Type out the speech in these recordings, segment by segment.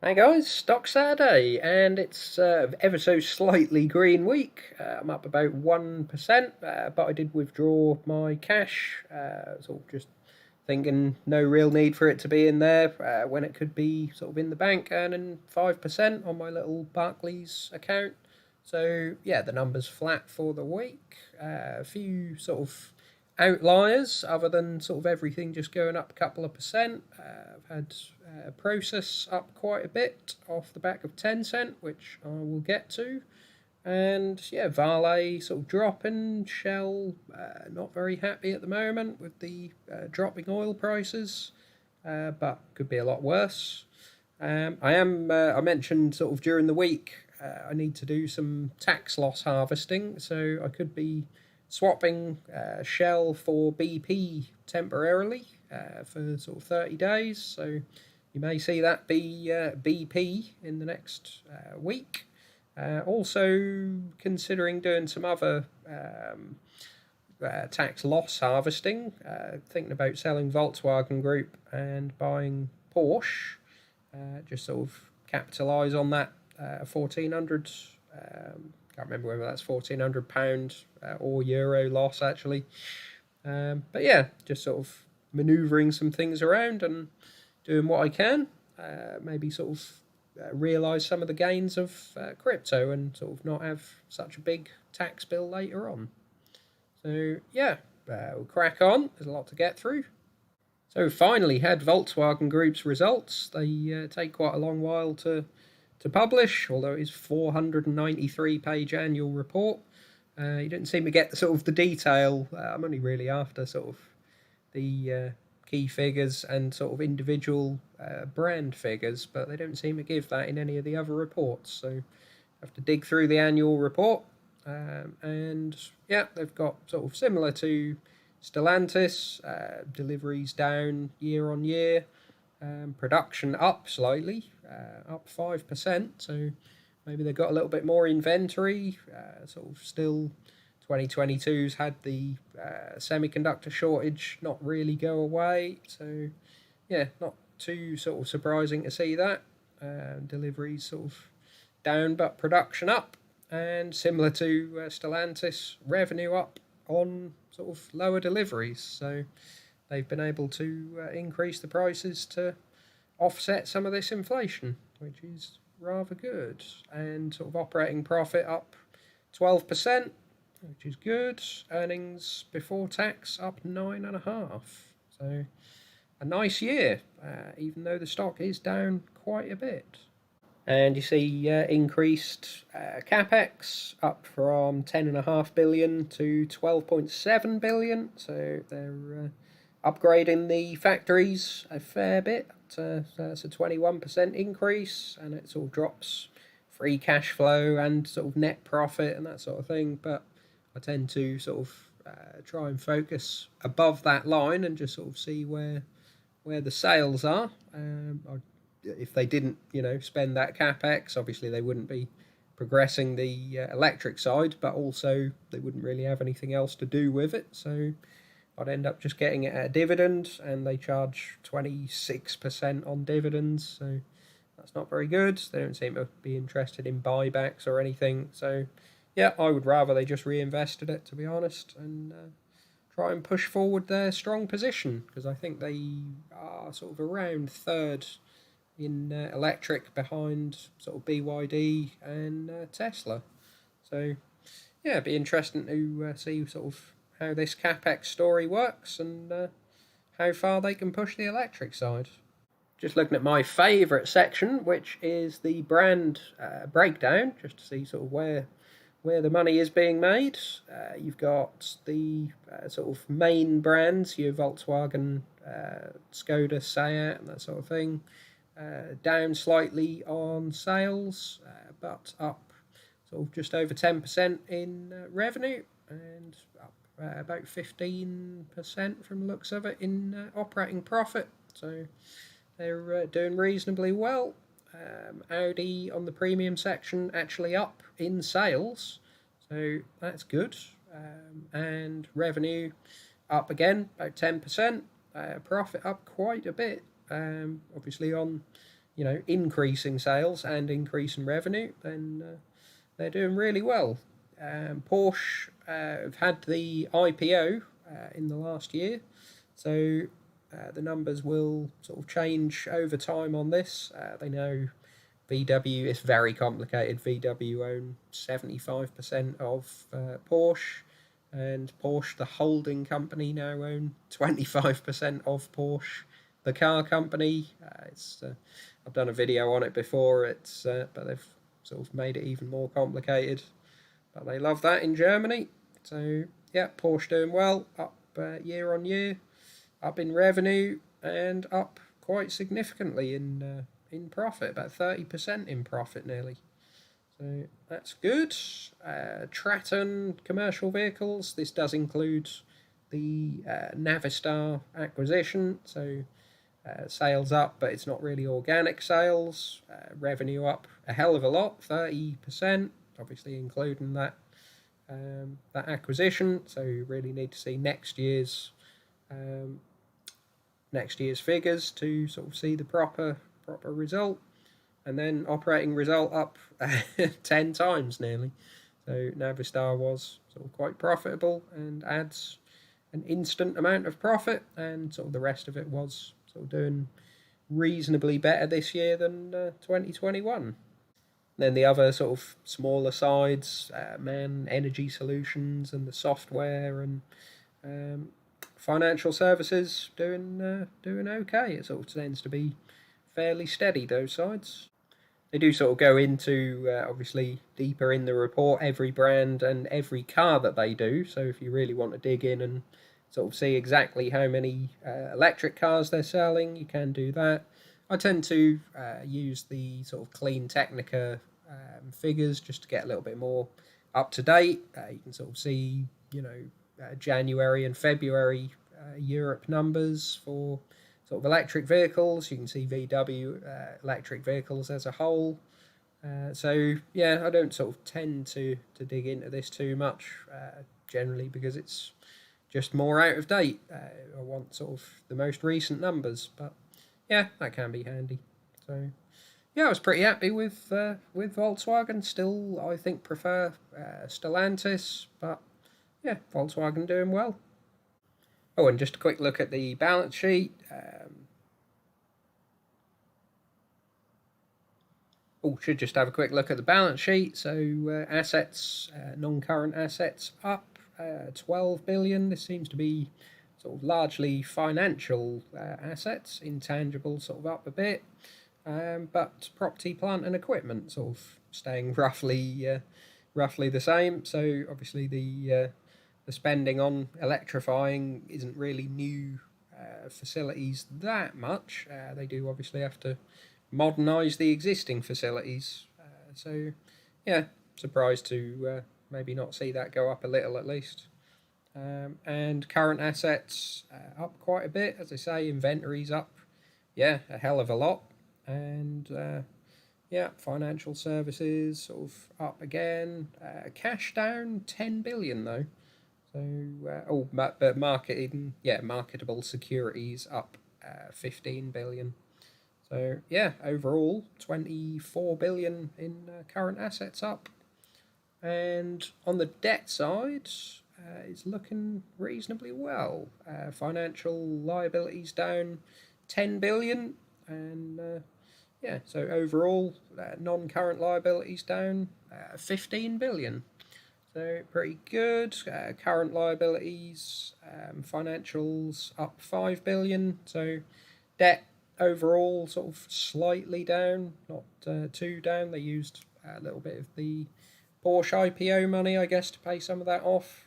Hey guys, Stock Saturday, and it's ever so slightly green week. I'm up about 1%, but I did withdraw my cash. Sort of just thinking no real need for it to be in there when it could be sort of in the bank earning 5% on my little Barclays account. So yeah, the number's flat for the week. A few sort of outliers other than sort of everything just going up a couple of percent. I've had process up quite a bit off the back of Tencent, which I will get to. And yeah, Vale sort of dropping, Shell not very happy at the moment with the dropping oil prices, but could be a lot worse. I mentioned sort of during the week, I need to do some tax loss harvesting, so I could be swapping Shell for BP temporarily for sort of 30 days. So you may see that be BP in the next week. Also considering doing some other tax loss harvesting, thinking about selling Volkswagen Group and buying Porsche, just sort of capitalise on that 1400. Can't remember whether that's £1,400 or euro loss actually. But yeah, just sort of manoeuvring some things around and doing what I can. Maybe sort of realise some of the gains of crypto and sort of not have such a big tax bill later on. So yeah, we'll crack on. There's a lot to get through. So finally had Volkswagen Group's results. They take quite a long while to publish, although it is 493-page annual report. You didn't seem to get the sort of the detail. I'm only really after sort of the key figures and sort of individual brand figures, but they don't seem to give that in any of the other reports. So I have to dig through the annual report. And yeah, they've got sort of similar to Stellantis, deliveries down year on year, production up slightly, up 5%. So maybe they've got a little bit more inventory. Sort of still 2022's had the semiconductor shortage not really go away. So yeah, not too sort of surprising to see that. Deliveries sort of down, but production up. And similar to Stellantis, revenue up on sort of lower deliveries. So they've been able to increase the prices to offset some of this inflation, which is rather good. And sort of operating profit up 12%, which is good. Earnings before tax up 9.5%. So a nice year, even though the stock is down quite a bit. And you see increased capex up from 10.5 billion to 12.7 billion. So they're upgrading the factories a fair bit. So that's a 21% increase, and it sort of drops free cash flow and sort of net profit and that sort of thing. But I tend to sort of try and focus above that line and just sort of see where the sales are. If they didn't, spend that capex, obviously they wouldn't be progressing the electric side, but also they wouldn't really have anything else to do with it. So I'd end up just getting it at a dividend, and they charge 26% on dividends. So that's not very good. They don't seem to be interested in buybacks or anything. So yeah, I would rather they just reinvested it, to be honest, and try and push forward their strong position, because I think they are sort of around third in electric behind sort of BYD and Tesla. So yeah, it'd be interesting to see sort of how this capex story works and how far they can push the electric side. Just looking at my favourite section, which is the brand breakdown, just to see sort of where the money is being made. You've got the sort of main brands, your Volkswagen, Skoda, Seat, and that sort of thing. Down slightly on sales, but up sort of just over 10% in revenue, and up about 15% from the looks of it in operating profit. So they're doing reasonably well. Audi on the premium section actually up in sales, so that's good. And revenue up again, about 10%. Profit up quite a bit. Obviously on increasing sales and increasing revenue, then they're doing really well. Porsche have had the IPO in the last year, so the numbers will sort of change over time on this. They know VW is very complicated. VW own 75% of Porsche, and Porsche, the holding company, now own 25% of Porsche, the car company. I've done a video on it before. But they've sort of made it even more complicated. But they love that in Germany. So yeah, Porsche doing well, up year on year, up in revenue, and up quite significantly in profit, about 30% in profit nearly. So that's good. Traton commercial vehicles. This does include the Navistar acquisition. So sales up, but it's not really organic sales. Revenue up a hell of a lot, 30%. Obviously including that acquisition. So you really need to see next year's figures to sort of see the proper result. And then operating result up 10 times nearly. So Navistar was sort of quite profitable and adds an instant amount of profit, and sort of the rest of it was sort of doing reasonably better this year than 2021. Then the other sort of smaller sides, energy solutions and the software and financial services doing okay. It sort of tends to be fairly steady, those sides. They do sort of go into, obviously, deeper in the report, every brand and every car that they do. So if you really want to dig in and sort of see exactly how many electric cars they're selling, you can do that. I tend to use the sort of Clean Technica figures just to get a little bit more up to date. You can sort of see, January and February Europe numbers for sort of electric vehicles. You can see VW electric vehicles as a whole. So yeah, I don't sort of tend to dig into this too much generally, because it's just more out of date. I want sort of the most recent numbers, but yeah, that can be handy. So yeah, I was pretty happy with Volkswagen. Still, I think prefer Stellantis, but yeah, Volkswagen doing well. Oh, and just a quick look at the balance sheet. Should just have a quick look at the balance sheet. So assets, non-current assets up 12 billion. This seems to be sort of largely financial assets. Intangibles sort of up a bit, but property, plant and equipment sort of staying roughly the same. So obviously the spending on electrifying isn't really new facilities that much. They do obviously have to modernise the existing facilities. So yeah, surprised to maybe not see that go up a little at least. And current assets up quite a bit. As I say, inventory's up, a hell of a lot. And financial services sort of up again. Cash down 10 billion though. So, but marketable securities up 15 billion. So, overall 24 billion in current assets up. And on the debt side, it's looking reasonably well. Financial liabilities down 10 billion. And, so overall, non-current liabilities down 15 billion. So pretty good. Current liabilities, financials up 5 billion. So debt overall sort of slightly down, not too down. They used a little bit of the Porsche IPO money, I guess, to pay some of that off.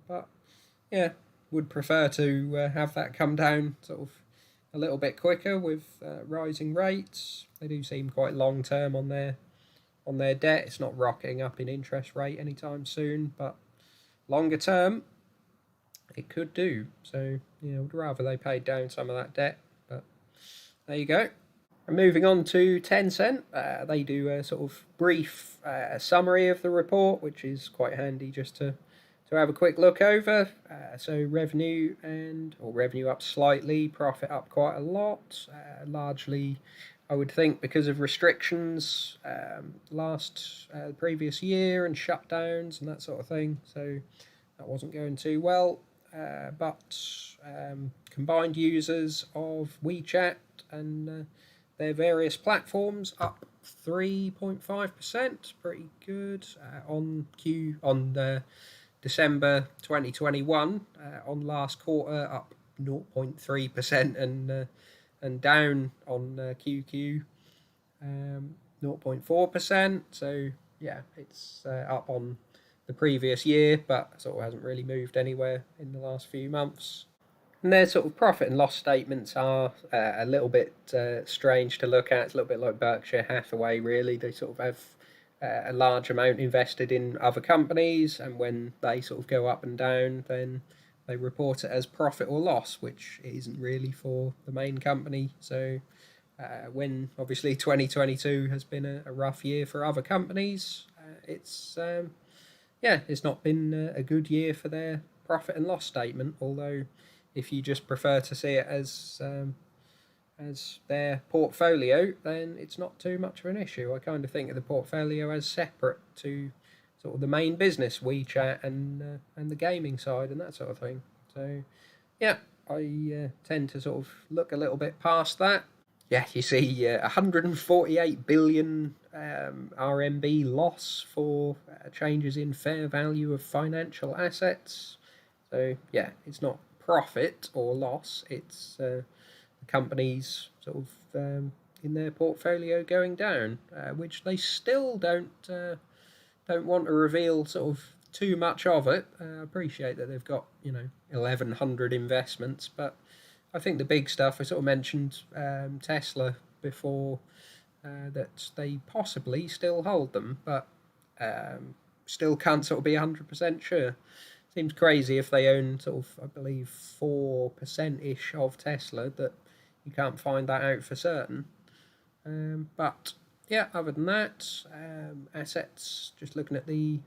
But yeah, would prefer to have that come down sort of a little bit quicker with rising rates. They do seem quite long term on their debt. It's not rocketing up in interest rate anytime soon, but longer term, it could do. So, would rather they paid down some of that debt, but there you go. And moving on to Tencent, they do a sort of brief summary of the report, which is quite handy just to have a quick look over. So revenue up slightly, profit up quite a lot, largely I would think because of restrictions previous year and shutdowns and that sort of thing, so that wasn't going too well. But combined users of WeChat and their various platforms up 3.5%, pretty good on December 2021. On last quarter, up 0.3% and down on QQ 0.4%. So yeah, it's up on the previous year, but sort of hasn't really moved anywhere in the last few months. And their sort of profit and loss statements are a little bit strange to look at. It's a little bit like Berkshire Hathaway, really. They sort of have a large amount invested in other companies, and when they sort of go up and down, then they report it as profit or loss, which it isn't really for the main company. So when obviously 2022 has been a rough year for other companies, it's not been a good year for their profit and loss statement. Although, if you just prefer to see it as their portfolio, then it's not too much of an issue. I kind of think of the portfolio as separate to sort of the main business, WeChat, and the gaming side and that sort of thing. So, yeah, I tend to sort of look a little bit past that. Yeah, you see 148 billion RMB loss for changes in fair value of financial assets. So, yeah, it's not profit or loss, it's the companies sort of in their portfolio going down, which they still don't want to reveal sort of too much of it. I appreciate that they've got 1,100 investments, but I think the big stuff, I sort of mentioned Tesla before, that they possibly still hold them, but still can't sort of be 100% sure. Seems crazy if they own sort of, I believe, 4%-ish of Tesla, that you can't find that out for certain. But yeah, other than that, assets, just looking at the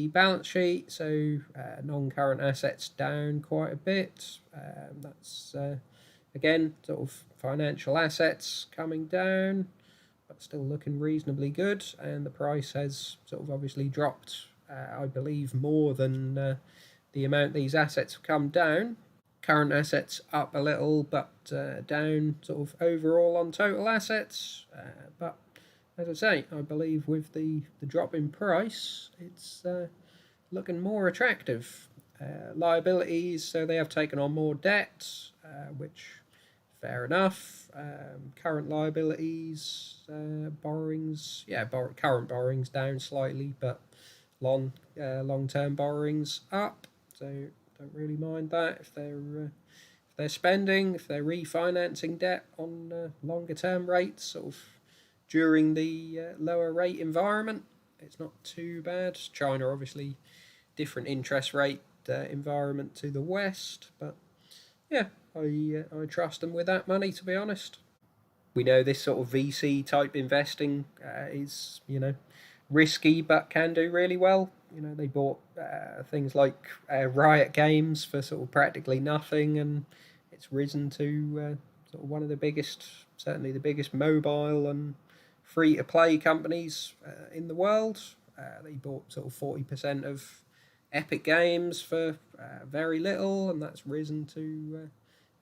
balance sheet, so non-current assets down quite a bit. That's again sort of financial assets coming down, but still looking reasonably good. And the price has sort of obviously dropped, I believe, more than the amount these assets have come down. Current assets up a little, but down sort of overall on total assets. But as I say, I believe with the drop in price, it's looking more attractive. Liabilities, so they have taken on more debt, which fair enough. Current liabilities, borrowings, current borrowings down slightly, but long-term borrowings up. So don't really mind that if they're spending, if they're refinancing debt on longer-term rates, sort of during the lower rate environment. It's not too bad. China, obviously, different interest rate environment to the West, but yeah, I trust them with that money, to be honest. We know this sort of VC type investing is risky, but can do really well. They bought things like Riot Games for sort of practically nothing, and it's risen to sort of one of the biggest, certainly the biggest mobile and free-to-play companies in the world. They bought sort of 40% of Epic Games for very little, and that's risen to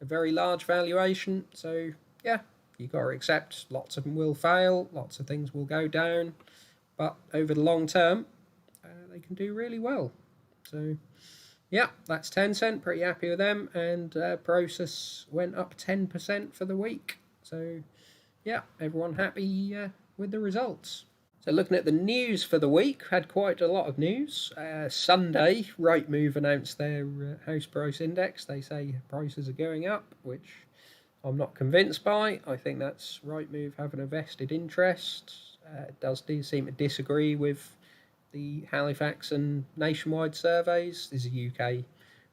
a very large valuation. So, yeah, you got to accept lots of them will fail, lots of things will go down, but over the long term, they can do really well. So, yeah, that's Tencent, pretty happy with them, and Prosus went up 10% for the week. So, yeah, everyone happy with the results. So looking at the news for the week, had quite a lot of news. Sunday, Rightmove announced their house price index. They say prices are going up, which I'm not convinced by. I think that's Rightmove having a vested interest. It does seem to disagree with the Halifax and Nationwide surveys. These are UK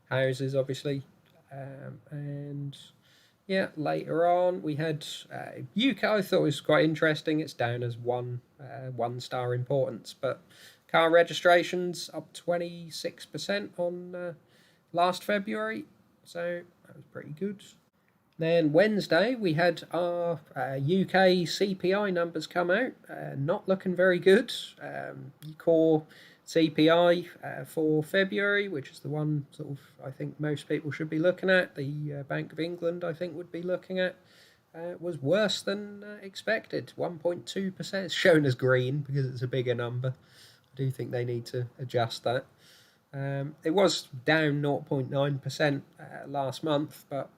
houses, obviously. And yeah, later on we had UK. I thought it was quite interesting. It's down as one star importance, but car registrations up 26% on last February. so that was pretty good. Then Wednesday we had our UK CPI numbers come out, not looking very good. Core CPI for February, which is the one sort of I think most people should be looking at, the Bank of England I think would be looking at, was worse than expected. 1.2%. It's shown as green because it's a bigger number. I do think they need to adjust that. It was down 0.9% last month, but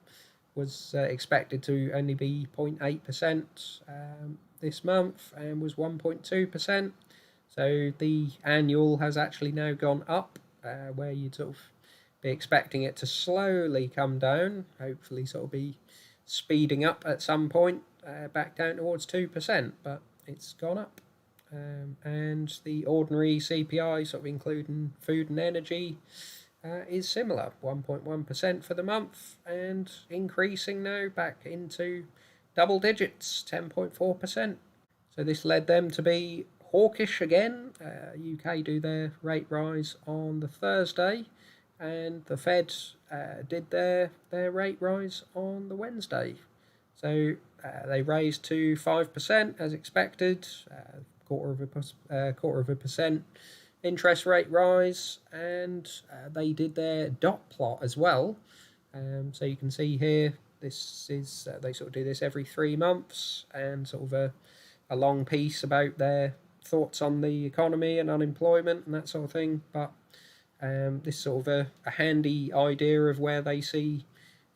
was expected to only be 0.8% this month and was 1.2%. So the annual has actually now gone up, where you'd sort of be expecting it to slowly come down, hopefully sort of be speeding up at some point, back down towards 2%, but it's gone up. And the ordinary CPI, sort of including food and energy, is similar, 1.1% for the month, and increasing now back into double digits, 10.4%. So this led them to be hawkish again. UK do their rate rise on the Thursday, and the Fed did their rate rise on the Wednesday. So they raised to 5% as expected, quarter of a percent interest rate rise, and they did their dot plot as well. So you can see here, this is they sort of do this every 3 months, and sort of a long piece about their thoughts on the economy and unemployment and that sort of thing. But this sort of a handy idea of where they see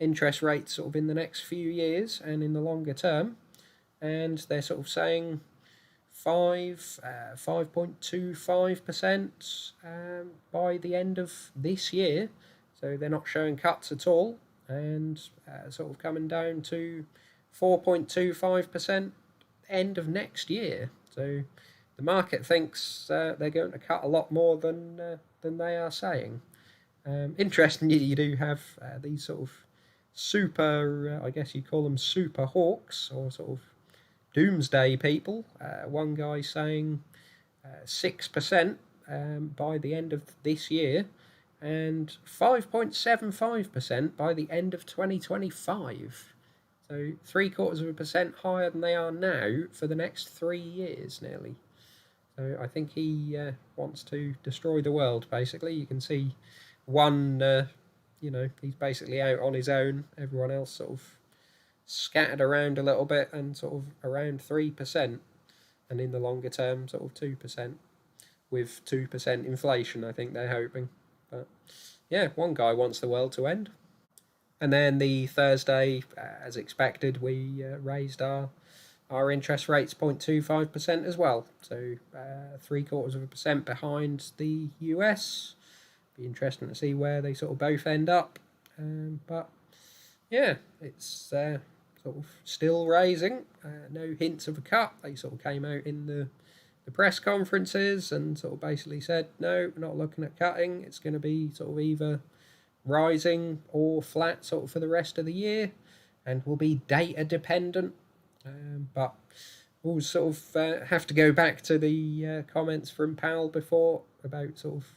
interest rates sort of in the next few years and in the longer term. And they're sort of saying 5.25% by the end of this year. So they're not showing cuts at all, and sort of coming down to 4.25% end of next year. So the market thinks they're going to cut a lot more than they are saying. Interestingly, you do have these sort of super, I guess you'd call them super hawks, or sort of doomsday people. One guy saying 6% by the end of this year, and 5.75% by the end of 2025. So 0.75% higher than they are now for the next 3 years nearly. So I think he wants to destroy the world, basically. You can see one, he's basically out on his own. Everyone else sort of scattered around a little bit, and sort of around 3%, and in the longer term sort of 2%, with 2% inflation I think they're hoping. But yeah, one guy wants the world to end. And then the Thursday, as expected, we raised our interest rates 0.25% as well, so 0.75% behind the US. Be interesting to see where they sort of both end up, but yeah, it's sort of still raising. No hints of a cut. They sort of came out in the press conferences and sort of basically said, no, we're not looking at cutting. It's going to be sort of either rising or flat sort of for the rest of the year, and will be data dependent. But we'll sort of have to go back to the comments from Powell before about sort of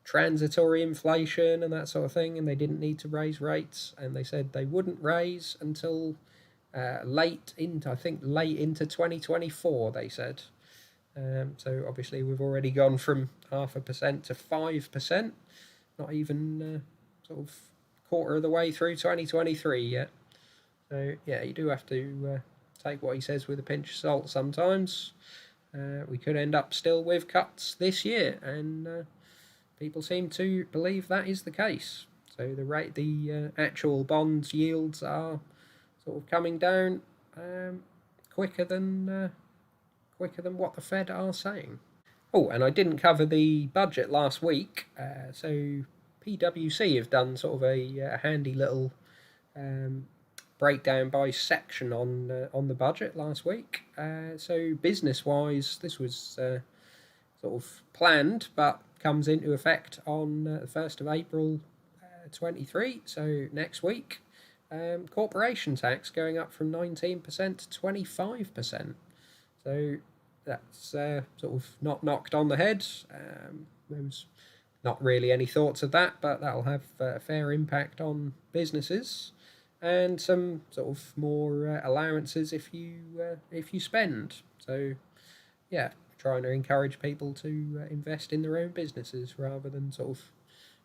transitory inflation and that sort of thing, and they didn't need to raise rates, and they said they wouldn't raise until late into 2024, they said. So obviously we've already gone from 0.5% to 5%, not even sort of quarter of the way through 2023 yet. So yeah, you do have to take what he says with a pinch of salt sometimes. We could end up still with cuts this year, and people seem to believe that is the case. So the actual bonds yields are sort of coming down quicker than what the Fed are saying. Oh, and I didn't cover the budget last week. So PwC have done sort of a handy little breakdown by section on the budget last week. So business-wise, this was sort of planned, but comes into effect on the 1st of April 23, so next week. Corporation tax going up from 19% to 25%. So that's sort of not knocked on the head. There was not really any thoughts of that, but that'll have a fair impact on businesses, and some sort of more allowances if you spend. So yeah, trying to encourage people to invest in their own businesses rather than sort of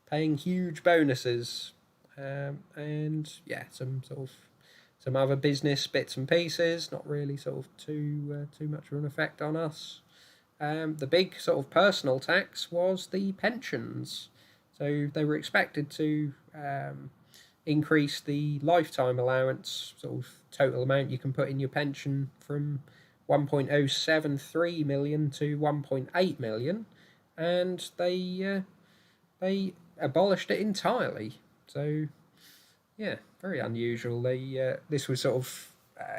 paying huge bonuses. And yeah, some other business bits and pieces, not really sort of too much of an effect on us. The big sort of personal tax was the pensions. So they were expected to increase the lifetime allowance, sort of total amount you can put in your pension, from 1.073 million to 1.8 million, and they abolished it entirely. So yeah, very unusual. This was sort of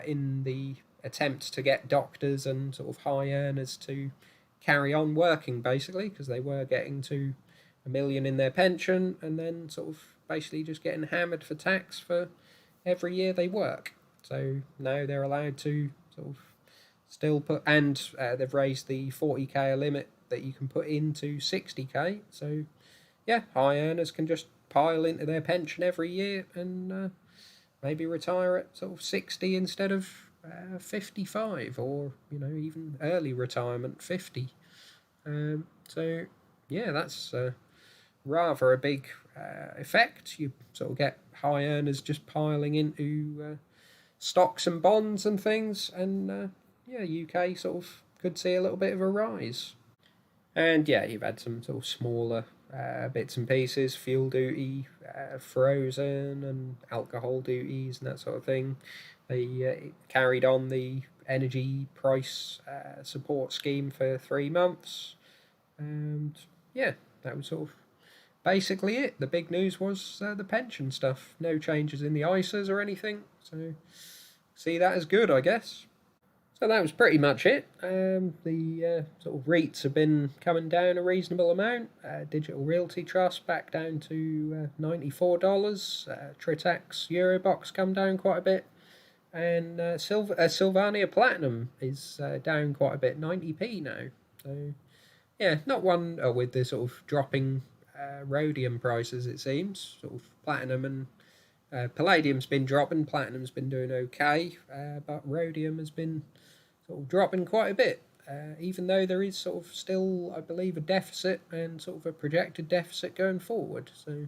in the attempt to get doctors and sort of high earners to carry on working, basically, because they were getting to 1 million in their pension and then sort of basically just getting hammered for tax for every year they work. So now they're allowed to sort of still put, and they've raised the 40k limit that you can put into 60k. So yeah, high earners can just pile into their pension every year and maybe retire at sort of 60 instead of 55, or even early retirement 50. So yeah, that's rather a big effect. You sort of get high earners just piling into stocks and bonds and things, and yeah, UK sort of could see a little bit of a rise. And yeah, you've had some sort of smaller bits and pieces, fuel duty frozen, and alcohol duties and that sort of thing. They carried on the energy price support scheme for 3 months, and yeah, that was sort of basically it. The big news was the pension stuff. No changes in the ISAs or anything, so see that as good, I guess. So that was pretty much it. The sort of REITs have been coming down a reasonable amount. Digital Realty Trust back down to $94. Tritax Eurobox come down quite a bit. And Sylvania Platinum is down quite a bit, 90p now. So yeah, not one with the sort of dropping rhodium prices, it seems. Sort of platinum and palladium's been dropping, platinum's been doing okay, but rhodium has been sort of dropping quite a bit, even though there is sort of still, I believe, a deficit and sort of a projected deficit going forward. So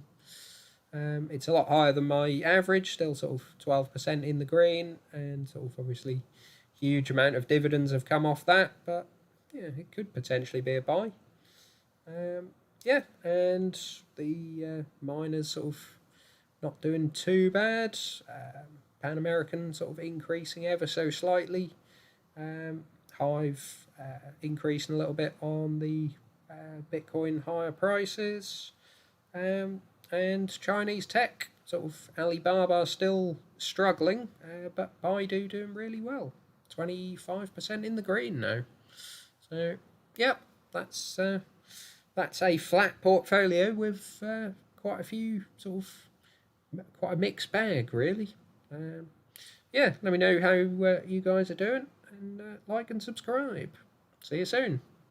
it's a lot higher than my average, still sort of 12% in the green, and sort of obviously huge amount of dividends have come off that, but yeah, it could potentially be a buy. Yeah, and the miners sort of not doing too bad. Pan American sort of increasing ever so slightly. Hive increasing a little bit on the Bitcoin higher prices. And Chinese tech, sort of Alibaba still struggling, but Baidu doing really well. 25% in the green now. So, yep, that's a flat portfolio with quite a few sort of, quite a mixed bag, really. Yeah, let me know how you guys are doing, and like and subscribe. See you soon.